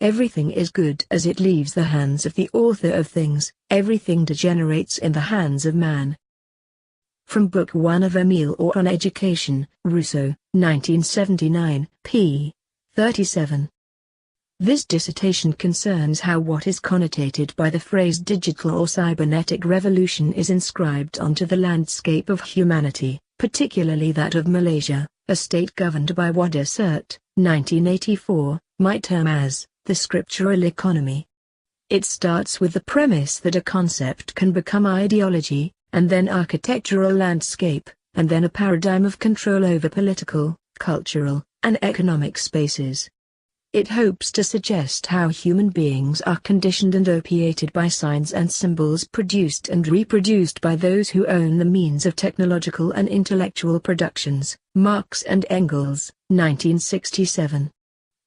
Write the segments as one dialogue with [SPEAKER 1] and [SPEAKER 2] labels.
[SPEAKER 1] Everything is good as it leaves the hands of the author of things, everything degenerates in the hands of man. From Book 1 of Emile or on Education, Rousseau, 1979, p. 37. This dissertation concerns how what is connotated by the phrase digital or cybernetic revolution is inscribed onto the landscape of humanity, particularly that of Malaysia, a state governed by what Excerpt, 1984, might term as the scriptural economy. It starts with the premise that a concept can become ideology, and then architectural landscape, and then a paradigm of control over political, cultural, and economic spaces. It hopes to suggest how human beings are conditioned and opiated by signs and symbols produced and reproduced by those who own the means of technological and intellectual productions. Marx and Engels, 1967.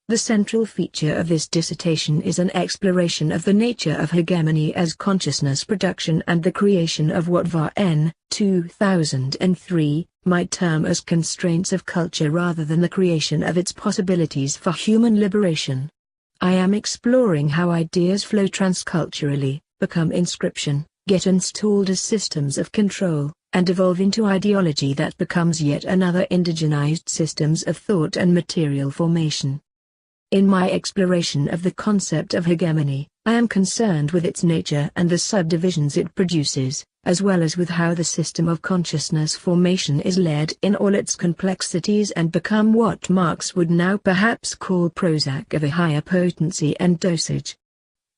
[SPEAKER 1] The central feature of this dissertation is an exploration of the nature of hegemony as consciousness production and the creation of what N. 2003, might term as constraints of culture rather than the creation of its possibilities for human liberation. I am exploring how ideas flow transculturally, become inscription, get installed as systems of control, and evolve into ideology that becomes yet another indigenized systems of thought and material formation. In my exploration of the concept of hegemony, I am concerned with its nature and the subdivisions it produces, as well as with how the system of consciousness formation is led in all its complexities and become what Marx would now perhaps call Prozac of a higher potency and dosage.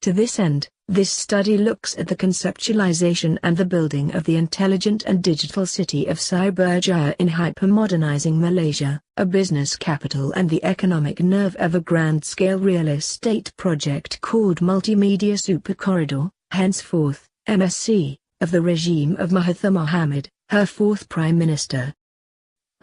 [SPEAKER 1] To this end, this study looks at the conceptualization and the building of the intelligent and digital city of Cyberjaya in hypermodernizing Malaysia, a business capital and the economic nerve of a grand-scale real estate project called Multimedia Super Corridor, henceforth, MSC, of the regime of Mahathir Mohamad, her fourth Prime Minister.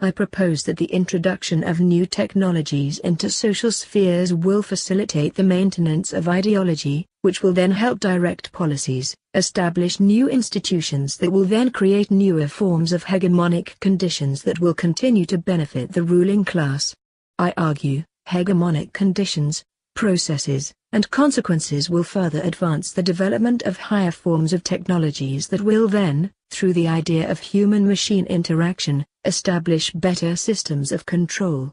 [SPEAKER 1] I propose that the introduction of new technologies into social spheres will facilitate the maintenance of ideology, which will then help direct policies, establish new institutions that will then create newer forms of hegemonic conditions that will continue to benefit the ruling class. I argue, hegemonic conditions, processes, and consequences will further advance the development of higher forms of technologies that will then, through the idea of human-machine interaction, establish better systems of control.